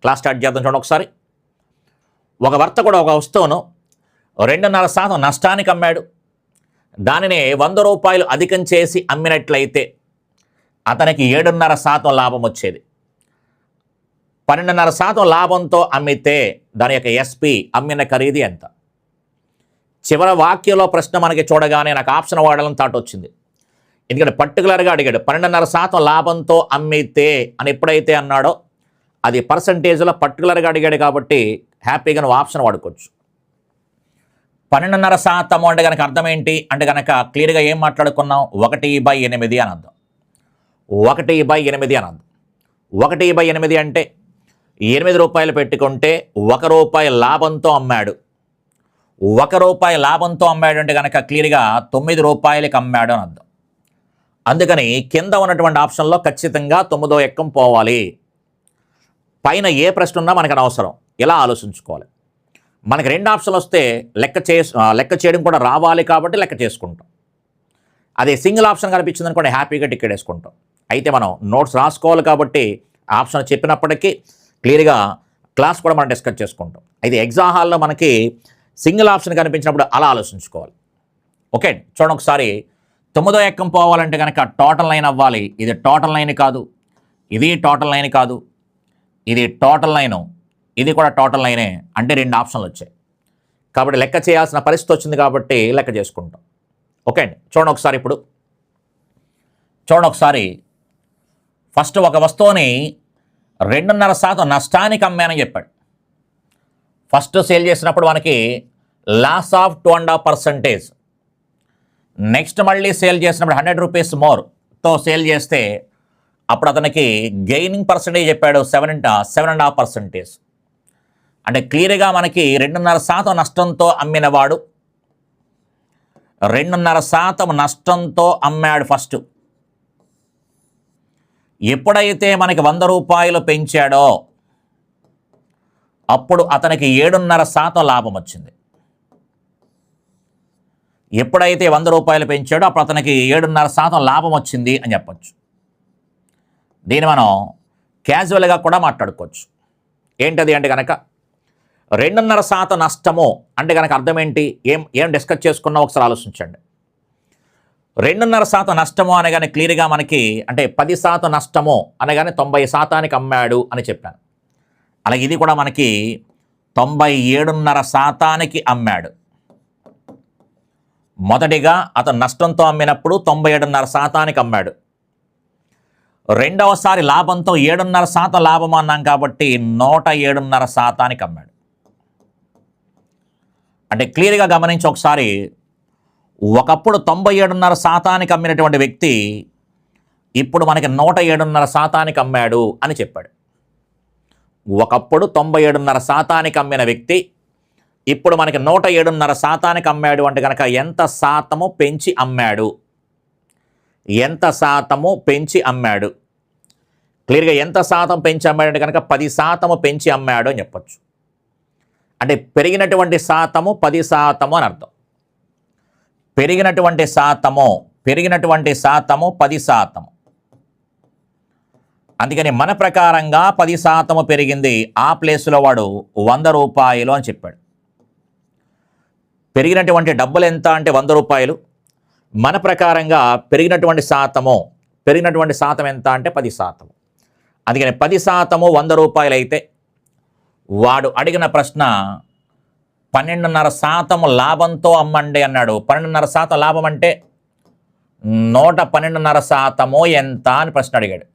Class start చేద్దాం. చూడండి ఒకసారి. ఒక వర్తకుడు ఒక వస్తువును 2.5% నష్టానికి అమ్మాడు. దానిని 100 రూపాయలు అధికం చేసి అమ్మినట్లయితే అతనికి 7.5% లాభం వచ్చేది. 12.5% లాభంతో అమ్మితే దాని యొక్క ఎస్పి అమ్మిన ఖరీదు ఎంత? చివరి వాక్యంలో ప్రశ్న మనకి చూడగానే నాకు ఆప్షన్ వాడాలని థాట్ వచ్చింది. ఎందుకంటే పర్టికులర్గా అడిగాడు. 12.5% లాభంతో అమ్మితే అని ఎప్పుడైతే అన్నాడో అది పర్సంటేజ్లో పర్టికులర్గా అడిగాడు కాబట్టి హ్యాపీగా నువ్వు ఆప్షన్ వాడుకోవచ్చు. 12.5% అంటే కనుక అర్థం ఏంటి అంటే కనుక క్లియర్గా ఏం మాట్లాడుకున్నాం? 1/8 అని అర్థం. 1/8 అని అర్థం. 1/8 అంటే 8 రూపాయలు పెట్టుకుంటే 1 రూపాయి లాభంతో అమ్మాడు. 1 రూపాయి లాభంతో అమ్మాడు అంటే కనుక క్లియర్గా 9 రూపాయలకి అమ్మాడు అని అర్థం. అందుకని కింద ఉన్నటువంటి ఆప్షన్లో ఖచ్చితంగా 9వ ఎక్కం పోవాలి. పైన ఏ ప్రశ్న ఉన్నా మనకు అనవసరం, ఇలా ఆలోచించుకోవాలి. మనకి 2 ఆప్షన్లు వస్తే లెక్క చేయడం కూడా రావాలి కాబట్టి లెక్క చేసుకుంటాం. అదే సింగిల్ ఆప్షన్ కనిపించింది అనుకోండి హ్యాపీగా టికెట్ వేసుకుంటాం. అయితే మనం నోట్స్ రాసుకోవాలి కాబట్టి ఆప్షన్ చెప్పినప్పటికీ క్లియర్గా క్లాస్ కూడా మనం డిస్కస్ చేసుకుంటాం. అయితే ఎగ్జామ్ హాల్లో మనకి సింగిల్ ఆప్షన్ కనిపించినప్పుడు అలా ఆలోచించుకోవాలి. ఓకే, చూడండి ఒకసారి. 9వ ఎక్కం పోవాలంటే కనుక టోటల్ లైన్ అవ్వాలి. ఇది టోటల్ లైన్ కాదు, ఇది టోటల్ లైన్ కాదు, ఇది టోటల్ లైను, ఇది కూడా టోటల్ లైనే. అంటే 2 ఆప్షన్లు వచ్చాయి కాబట్టి లెక్క చేయాల్సిన పరిస్థితి వచ్చింది కాబట్టి లెక్క చేసుకుంటాం. ఓకే అండి, చూడండి ఒకసారి. ఇప్పుడు చూడండి ఒకసారి. ఫస్ట్ ఒక వస్తువుని 2.5% నష్టానికి అమ్మానని చెప్పాడు. ఫస్ట్ సేల్ చేసినప్పుడు మనకి లాస్ ఆఫ్ 2.5%. నెక్స్ట్ మళ్ళీ సేల్ చేసినప్పుడు 100 రూపీస్ మోర్తో సేల్ చేస్తే అప్పుడు అతనికి గెయినింగ్ పర్సంటేజ్ చెప్పాడు 7.5%. అంటే క్లియర్గా మనకి 2.5% నష్టంతో అమ్మినవాడు 2.5% నష్టంతో అమ్మాడు. ఫస్ట్ ఎప్పుడైతే మనకి 100 రూపాయలు పెంచాడో అప్పుడు అతనికి 7.5% లాభం వచ్చింది. ఎప్పుడైతే 100 రూపాయలు పెంచాడో అప్పుడు అతనికి 7.5% లాభం వచ్చింది అని చెప్పచ్చు. దీన్ని మనం క్యాజువల్గా కూడా మాట్లాడుకోవచ్చు. ఏంటది అంటే కనుక 2.5% నష్టము అంటే కనుక అర్థం ఏంటి? ఏం డిస్కస్ చేసుకున్నా ఒకసారి ఆలోచించండి. 2.5% నష్టము అనగానే క్లియర్గా మనకి అంటే 10% నష్టము అనగానే 90%కి అమ్మాడు అని చెప్పాను. అలాగే ఇది కూడా మనకి 97.5%కి అమ్మాడు. మొదటిగా అతను నష్టంతో అమ్మినప్పుడు 97.5%కి అమ్మాడు. రెండవసారి లాభంతో 7.5% లాభం అన్నాం కాబట్టి 107.5%కి అమ్మాడు. అంటే క్లియర్గా గమనించి ఒకసారి. ఒకప్పుడు 97.5%కి అమ్మినటువంటి వ్యక్తి ఇప్పుడు మనకి 107.5%కి అమ్మాడు అని చెప్పాడు. ఒకప్పుడు 97.5%కి అమ్మిన వ్యక్తి ఇప్పుడు మనకి 107.5%కి అమ్మాడు అంటే కనుక ఎంత శాతము పెంచి అమ్మాడు? ఎంత శాతము పెంచి అమ్మాడు? క్లియర్గా ఎంత శాతం పెంచి అమ్మాడు అంటే కనుక 10% పెంచి అమ్మాడు అని చెప్పచ్చు. అంటే పెరిగినటువంటి శాతము 10% అని అర్థం. పెరిగినటువంటి శాతము 10%. అందుకని మన ప్రకారంగా 10% పెరిగింది. ఆ ప్లేస్లో వాడు 100 రూపాయలు అని చెప్పాడు. పెరిగినటువంటి డబ్బులు ఎంత అంటే 100 రూపాయలు. మన ప్రకారంగా పెరిగినటువంటి శాతం ఎంత అంటే 10%. అందుకని 10% 100 రూపాయలు అయితే వాడు అడిగిన ప్రశ్న 12.5% లాభంతో అమ్మండి అన్నాడు. 12.5% లాభం అంటే 112.5% ఎంత అని ప్రశ్న అడిగాడు.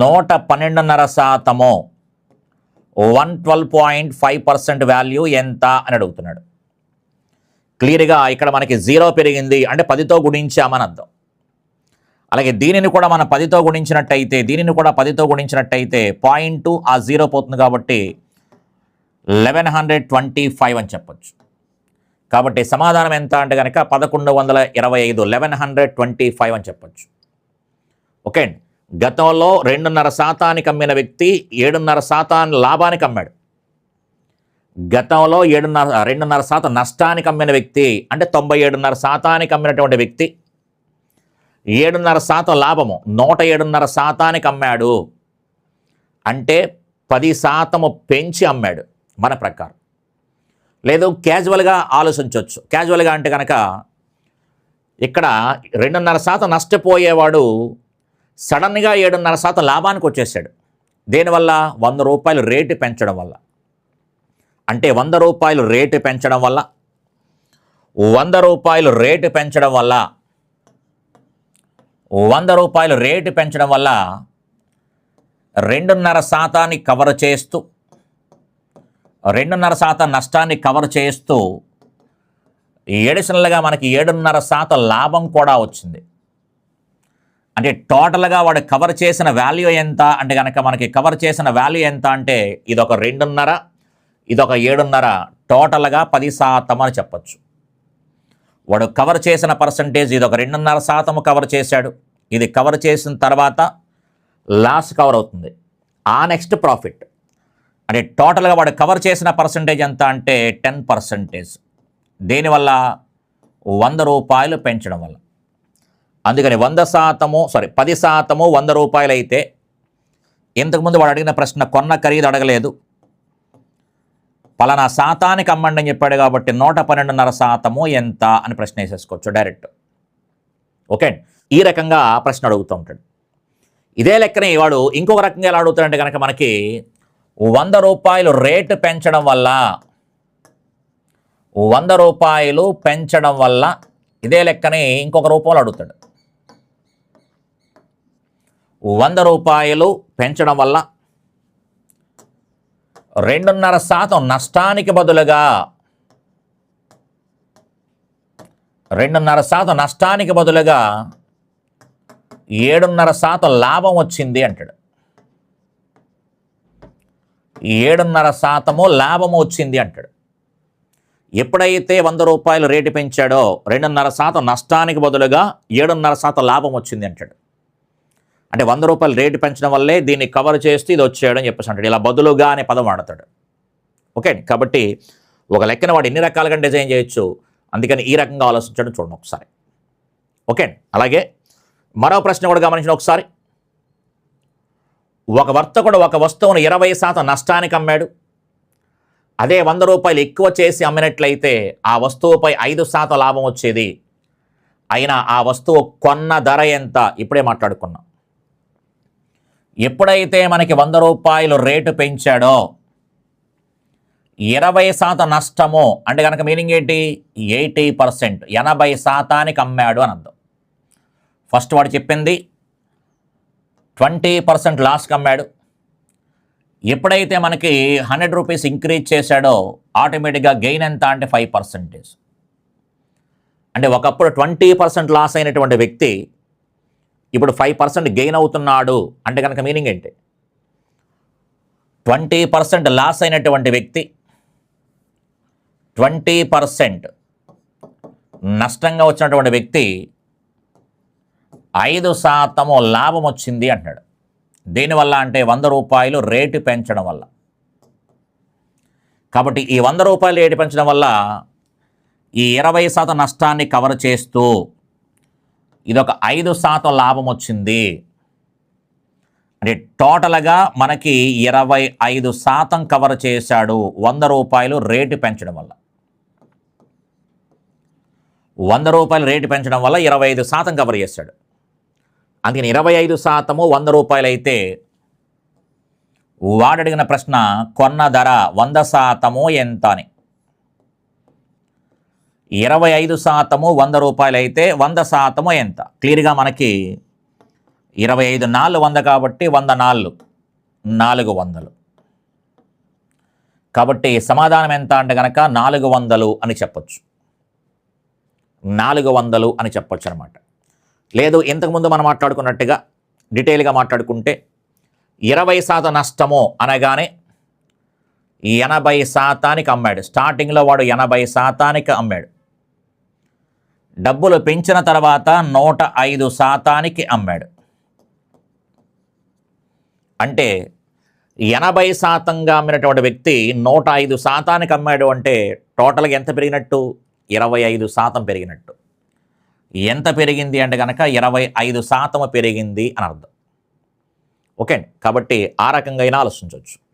112.5% 112.5% వాల్యూ ఎంత అని అడుగుతున్నాడు. క్లియర్గా ఇక్కడ మనకి 0 పెరిగింది అంటే 10తో గుణించామని అర్థం. అలాగే దీనిని కూడా మనం 10తో గుణించినట్టయితే 0.2 ఆ 0 పోతుంది కాబట్టి 1125 అని చెప్పచ్చు. కాబట్టి సమాధానం ఎంత అంటే కనుక 1125, 1125 అని చెప్పచ్చు. ఓకే అండి. గతంలో 2.5%కి అమ్మిన వ్యక్తి 7.5% లాభానికి అమ్మాడు. గతంలో 2.5% నష్టానికి అమ్మిన వ్యక్తి అంటే 97.5%కి అమ్మినటువంటి వ్యక్తి 7.5% లాభము 107.5%కి అమ్మాడు అంటే 10% పెంచి అమ్మాడు మన ప్రకారం. లేదు క్యాజువల్గా ఆలోచించవచ్చు. క్యాజువల్గా అంటే కనుక ఇక్కడ 2.5% నష్టపోయేవాడు సడన్గా 7.5% లాభానికి వచ్చేసాడు. దేనివల్ల? 100 రూపాయలు రేటు పెంచడం వల్ల. అంటే 100 రూపాయలు రేటు పెంచడం వల్ల 100 రూపాయలు రేటు పెంచడం వల్ల 100 రూపాయలు రేటు పెంచడం వల్ల 2.5% కవర్ చేస్తూ 2.5% నష్టాన్ని కవర్ చేస్తూ ఎడిషనల్గా మనకి 7.5% లాభం కూడా వచ్చింది. అంటే టోటల్గా వాడు కవర్ చేసిన వాల్యూ ఎంత అంటే కనుక మనకి కవర్ చేసిన వాల్యూ ఎంత అంటే ఇదొక 2.5, ఇదొక 7.5, టోటల్గా 10% అని చెప్పచ్చు. వాడు కవర్ చేసిన పర్సంటేజ్ ఇదొక 2.5% కవర్ చేశాడు. ఇది కవర్ చేసిన తర్వాత లాస్ కవర్ అవుతుంది, ఆ నెక్స్ట్ ప్రాఫిట్. అంటే టోటల్గా వాడు కవర్ చేసిన పర్సంటేజ్ ఎంత అంటే 10%. దేనివల్ల? 100 రూపాయలు పెంచడం వల్ల. అందుకని 10% 100 రూపాయలు అయితే, ఇంతకుముందు వాడు అడిగిన ప్రశ్న కొన్న ఖరీదు అడగలేదు, పలానా శాతానికి అమ్మండి అని చెప్పాడు కాబట్టి 112.5% ఎంత అని ప్రశ్న వేసేసుకోవచ్చు డైరెక్ట్. ఓకే, ఈ రకంగా ప్రశ్న అడుగుతూ ఉంటాడు. ఇదే లెక్కనే వాడు ఇంకొక రకంగా ఎలా అడుగుతాడంటే కనుక మనకి 100 రూపాయలు రేటు పెంచడం వల్ల 100 రూపాయలు పెంచడం వల్ల ఇదే లెక్కని ఇంకొక రూపంలో అడుగుతాడు. 100 రూపాయలు పెంచడం వల్ల 2.5% నష్టానికి బదులుగా 2.5% నష్టానికి బదులుగా 7.5% లాభం వచ్చింది అంటాడు. 7.5% లాభం వచ్చింది అంటాడు. ఎప్పుడైతే 100 రూపాయలు రేటు పెంచాడో 2.5% నష్టానికి బదులుగా 7.5% లాభం వచ్చింది అంటాడు. అంటే 100 రూపాయలు రేటు పెంచడం వల్లే దీన్ని కవర్ చేస్తూ ఇది వచ్చాడు అని చెప్పేసి అంటాడు. ఇలా బదులుగా అనే పదం వాడతాడు. ఓకే, కాబట్టి ఒక లెక్కన వాడు ఎన్ని రకాలుగా డిజైన్ చేయొచ్చు, అందుకని ఈ రకంగా ఆలోచించడం చూడండి ఒకసారి. ఓకే, అలాగే మరో ప్రశ్న కూడా గమనించిన ఒకసారి. ఒక వర్తకుడు ఒక వస్తువును 20% నష్టానికి అమ్మాడు. అదే 100 రూపాయలు ఎక్కువ చేసి అమ్మినట్లయితే ఆ వస్తువుపై 5% లాభం వచ్చేది. అయినా ఆ వస్తువు కొన్న ధర ఎంత? ఇప్పుడే మాట్లాడుకున్నాం. ఎప్పుడైతే మనకి 100 రూపాయలు రేటు పెంచాడో 20% నష్టము అంటే కనుక మీనింగ్ ఏంటి? 80%, 80%కి అమ్మాడు అని అర్థం. ఫస్ట్ వాడు చెప్పింది 20% లాస్కి అమ్మాడు. ఎప్పుడైతే మనకి 100 రూపీస్ ఇంక్రీజ్ చేశాడో ఆటోమేటిక్గా గెయిన్ ఎంత అంటే 5%. అంటే ఒకప్పుడు 20% లాస్ అయినటువంటి వ్యక్తి ఇప్పుడు 5% గెయిన్ అవుతున్నాడు అంటే కనుక మీనింగ్ ఏంటి? 20% లాస్ అయినటువంటి వ్యక్తి 20% నష్టంగా వచ్చినటువంటి వ్యక్తి 5% లాభం వచ్చింది అంటాడు. దేనివల్ల అంటే 100 రూపాయలు రేటు పెంచడం వల్ల. కాబట్టి ఈ 100 రూపాయలు రేటు పెంచడం వల్ల ఈ 20% నష్టాన్ని కవర్ చేస్తూ ఇదొక 5% లాభం వచ్చింది. అంటే టోటల్గా మనకి 25% కవర్ చేశాడు 100 రూపాయలు రేటు పెంచడం వల్ల. 100 రూపాయలు రేటు పెంచడం వల్ల 25% కవర్ చేశాడు. అందుకని 25% 100 రూపాయలు అయితే వాడడిగిన ప్రశ్న కొన్న ధర 100% ఎంత అని. 25% 100 రూపాయలు అయితే 100% ఎంత? క్లియర్గా మనకి 25 నాళ్ళు 100 కాబట్టి 100 నాళ్ళు 400. కాబట్టి సమాధానం ఎంత అంటే కనుక 400 అని చెప్పొచ్చు. 400 అని చెప్పొచ్చు అనమాట. లేదు ఇంతకుముందు మనం మాట్లాడుకున్నట్టుగా డీటెయిల్గా మాట్లాడుకుంటే 20% నష్టము అనగానే 80%కి అమ్మాడు. స్టార్టింగ్లో వాడు 80%కి అమ్మాడు. డబ్బులు పెంచిన తర్వాత 105%కి అమ్మాడు. అంటే 80%గా అమ్మినటువంటి వ్యక్తి 105%కి అమ్మాడు అంటే టోటల్గా ఎంత పెరిగినట్టు? 25% పెరిగినట్టు. ఎంత పెరిగింది అంటే కనుక 25% పెరిగింది అని అర్థం. ఓకే అండి, కాబట్టి ఆ రకంగా అయినా ఆలోచించవచ్చు.